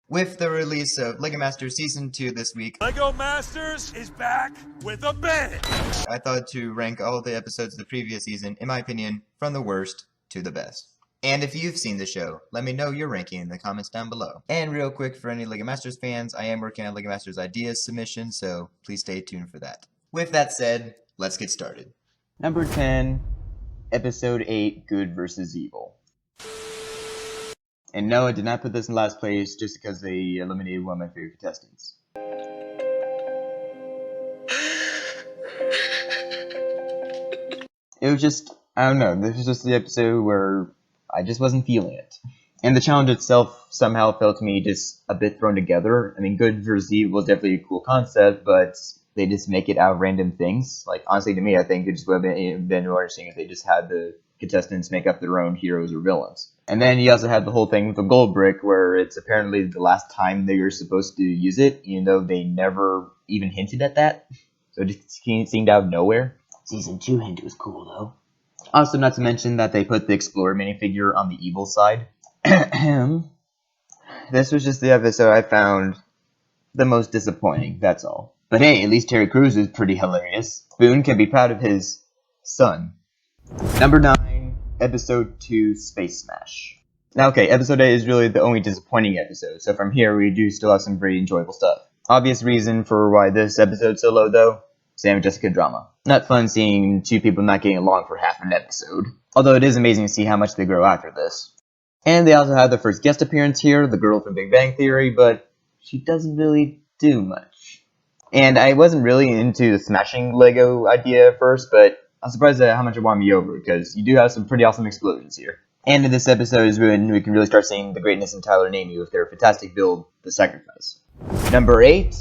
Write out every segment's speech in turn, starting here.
With the release of LEGO Masters Season 2 this week, LEGO Masters is back with a bang! I thought to rank all the episodes of the previous season, in my opinion, from the worst to the best. And if you've seen the show, let me know your ranking in the comments down below. And real quick, for any LEGO Masters fans, I am working on LEGO Masters Ideas submission, so please stay tuned for that. With that said, let's get started. Number 10, Episode 8, Good vs. Evil. And no, I did not put this in last place just because they eliminated one of my favorite contestants. It was just, I don't know, this was just the episode where I just wasn't feeling it. And the challenge itself somehow felt to me just a bit thrown together. I mean, Good vs. Evil was definitely a cool concept, but they just make it out of random things. Like, honestly, to me, I think it just would have been more interesting if they just had the contestants make up their own heroes or villains. And then you also had the whole thing with the gold brick, where it's apparently the last time they were supposed to use it, even though they never even hinted at that. So it just seemed out of nowhere. Season 2 hint was cool, though. Also, not to mention that they put the Explorer minifigure on the evil side. This was just the episode I found the most disappointing, that's all. But hey, at least Terry Crews is pretty hilarious. Boone can be proud of his son. Number 9, Episode 2, Space Smash. Now, okay, Episode 8 is really the only disappointing episode, so from here we do still have some very enjoyable stuff. Obvious reason for why this episode's so low, though, Sam and Jessica drama. Not fun seeing two people not getting along for half an episode. Although it is amazing to see how much they grow after this. And they also have the first guest appearance here, the girl from Big Bang Theory, but she doesn't really do much. And I wasn't really into the smashing Lego idea at first, but I'm surprised at how much it won me over, because you do have some pretty awesome explosions here. And in this episode is when we can really start seeing the greatness in Tyler and Amy with their fantastic build, The Sacrifice. Number 8,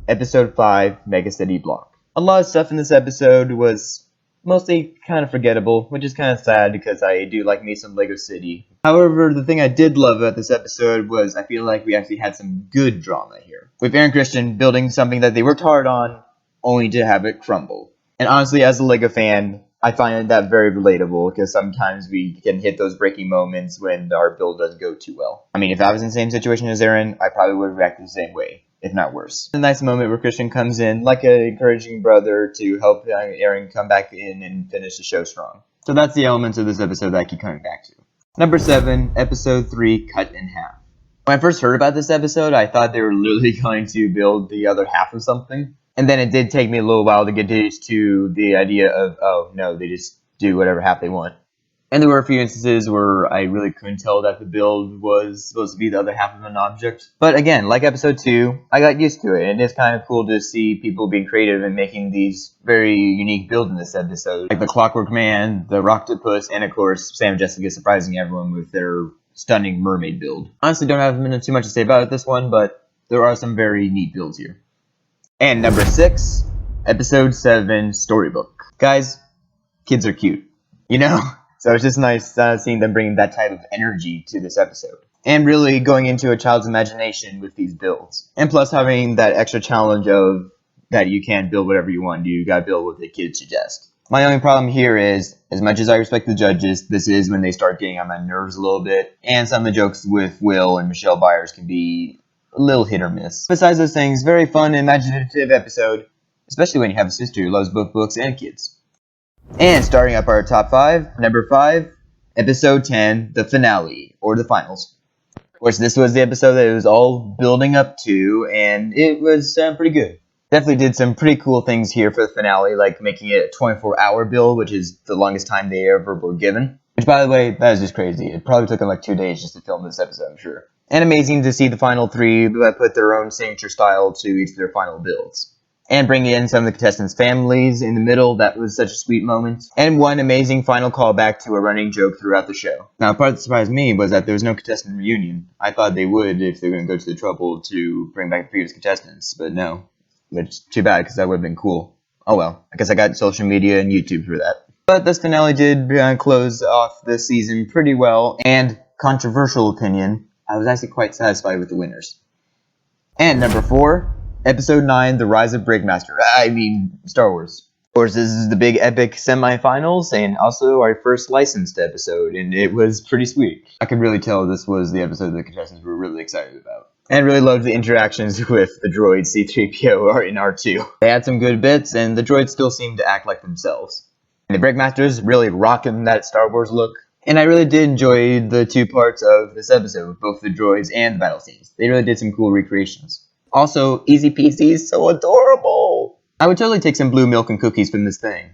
Episode 5, Mega City Block. A lot of stuff in this episode was mostly kind of forgettable, which is kind of sad because I do like me some Lego City. However, the thing I did love about this episode was I feel like we actually had some good drama here. With Aaron Christian building something that they worked hard on, only to have it crumble. And honestly, as a Lego fan, I find that very relatable because sometimes we can hit those breaking moments when our build doesn't go too well. I mean, if I was in the same situation as Aaron, I probably would have reacted the same way, if not worse. A nice moment where Christian comes in like an encouraging brother to help Aaron come back in and finish the show strong. So that's the elements of this episode that I keep coming back to. Number 7, Episode 3, Cut in Half. When I first heard about this episode, I thought they were literally going to build the other half of something. And then it did take me a little while to get used to the idea of, oh, no, they just do whatever half they want. And there were a few instances where I really couldn't tell that the build was supposed to be the other half of an object. But again, like Episode 2, I got used to it. And it's kind of cool to see people being creative and making these very unique builds in this episode. Like the Clockwork Man, the Rocktopus, and of course, Sam and Jessica surprising everyone with their stunning mermaid build. Honestly, don't have too much to say about this one, but there are some very neat builds here. And number 6, Episode 7, Storybook. Guys, kids are cute, you know? So it's just nice seeing them bringing that type of energy to this episode. And really going into a child's imagination with these builds. And plus having that extra challenge of that you can't build whatever you want, you gotta build what the kids suggest. My only problem here is, as much as I respect the judges, this is when they start getting on my nerves a little bit. And some of the jokes with Will and Michelle Byers can be a little hit or miss. Besides those things, very fun and imaginative episode, especially when you have a sister who loves both books and kids. And starting up our top 5, number 5, Episode 10, the finale, or the finals. Of course, this was the episode that it was all building up to, and it was pretty good. Definitely did some pretty cool things here for the finale, like making it a 24-hour build, which is the longest time they ever were given. Which, by the way, that is just crazy. It probably took them like 2 days just to film this episode, I'm sure. And amazing to see the final 3 that put their own signature style to each of their final builds. And bringing in some of the contestants' families in the middle, that was such a sweet moment. And one amazing final callback to a running joke throughout the show. Now, part that surprised me was that there was no contestant reunion. I thought they would if they were going to go to the trouble to bring back the previous contestants, but no. Which, too bad, because that would have been cool. Oh well, I guess I got social media and YouTube for that. But this finale did close off this season pretty well, and controversial opinion, I was actually quite satisfied with the winners. And number 4, Episode 9, The Rise of Breakmaster. I mean, Star Wars. Of course, this is the big epic semifinals, and also our first licensed episode, and it was pretty sweet. I could really tell this was the episode the contestants were really excited about. And really loved the interactions with the droids C-3PO and R2. They had some good bits, and the droids still seemed to act like themselves. And the Breakmasters really rocking that Star Wars look. And I really did enjoy the two parts of this episode, both the droids and the battle scenes. They really did some cool recreations. Also, Easy Peasy is so adorable! I would totally take some blue milk and cookies from this thing.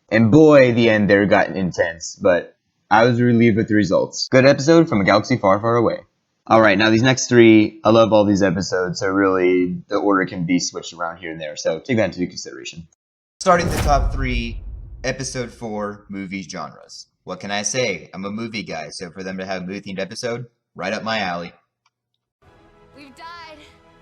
And boy, the end there got intense, but I was relieved with the results. Good episode from a galaxy far, far away. Alright, now these next three, I love all these episodes, so really the order can be switched around here and there, so take that into consideration. Starting the top 3, Episode 4, Movies Genres. What can I say? I'm a movie guy, so for them to have a movie-themed episode, right up my alley. We've died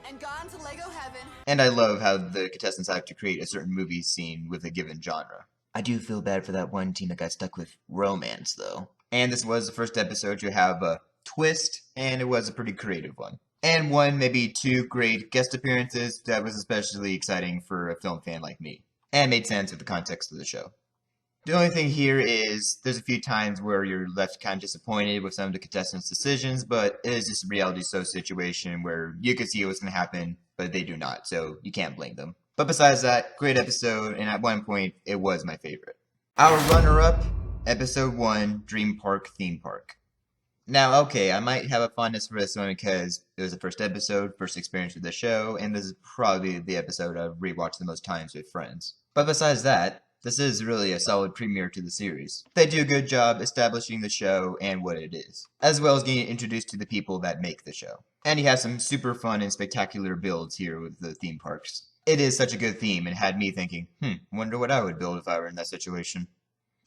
and gone to Lego heaven. And I love how the contestants have to create a certain movie scene with a given genre. I do feel bad for that one team that got stuck with romance, though. And this was the first episode to have a twist, and it was a pretty creative one. And one, maybe two great guest appearances that was especially exciting for a film fan like me. And made sense with the context of the show. The only thing here is there's a few times where you're left kind of disappointed with some of the contestants' decisions, but it is just a reality show situation where you can see what's going to happen, but they do not, so you can't blame them. But besides that, great episode, and at one point, it was my favorite. Our runner-up, Episode 1, Dream Park Theme Park. Now, okay, I might have a fondness for this one because it was the first episode, first experience with the show, and this is probably the episode I've rewatched the most times with friends. But besides that, this is really a solid premiere to the series. They do a good job establishing the show and what it is, as well as getting introduced to the people that make the show. And you have some super fun and spectacular builds here with the theme parks. It is such a good theme and had me thinking, wonder what I would build if I were in that situation.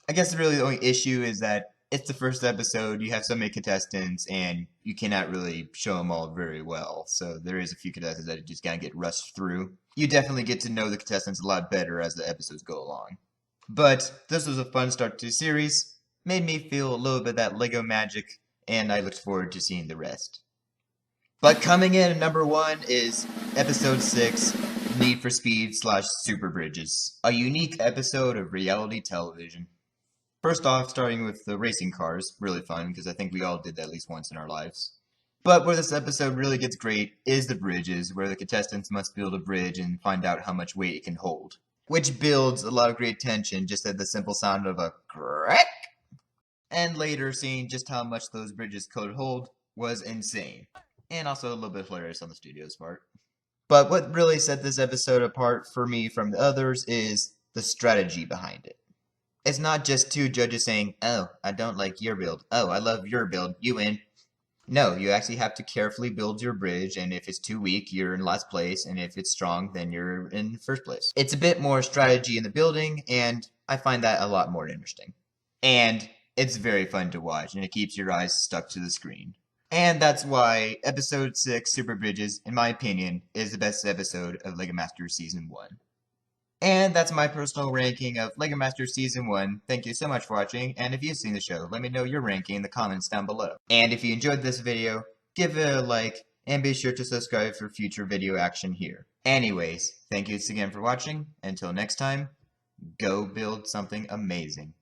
I guess really the only issue is that it's the first episode, you have so many contestants, and you cannot really show them all very well. So there is a few contestants that just gotta get rushed through. You definitely get to know the contestants a lot better as the episodes go along. But this was a fun start to the series, made me feel a little bit of that Lego magic, and I looked forward to seeing the rest. But coming in at number 1 is Episode 6, Need for Speed / Super Bridges, a unique episode of reality television. First off, starting with the racing cars, really fun, because I think we all did that at least once in our lives. But where this episode really gets great is the bridges, where the contestants must build a bridge and find out how much weight it can hold. Which builds a lot of great tension just at the simple sound of a crack. And later, seeing just how much those bridges could hold was insane. And also a little bit hilarious on the studio's part. But what really set this episode apart for me from the others is the strategy behind it. It's not just two judges saying, oh, I don't like your build. Oh, I love your build. You win. No, you actually have to carefully build your bridge, and if it's too weak, you're in last place, and if it's strong, then you're in first place. It's a bit more strategy in the building, and I find that a lot more interesting. And it's very fun to watch, and it keeps your eyes stuck to the screen. And that's why Episode 6, Super Bridges, in my opinion, is the best episode of LEGO Masters Season 1. And that's my personal ranking of LEGO Masters Season 1. Thank you so much for watching, and if you've seen the show, let me know your ranking in the comments down below. And if you enjoyed this video, give it a like, and be sure to subscribe for future video action here. Anyways, thank you again for watching. Until next time, go build something amazing.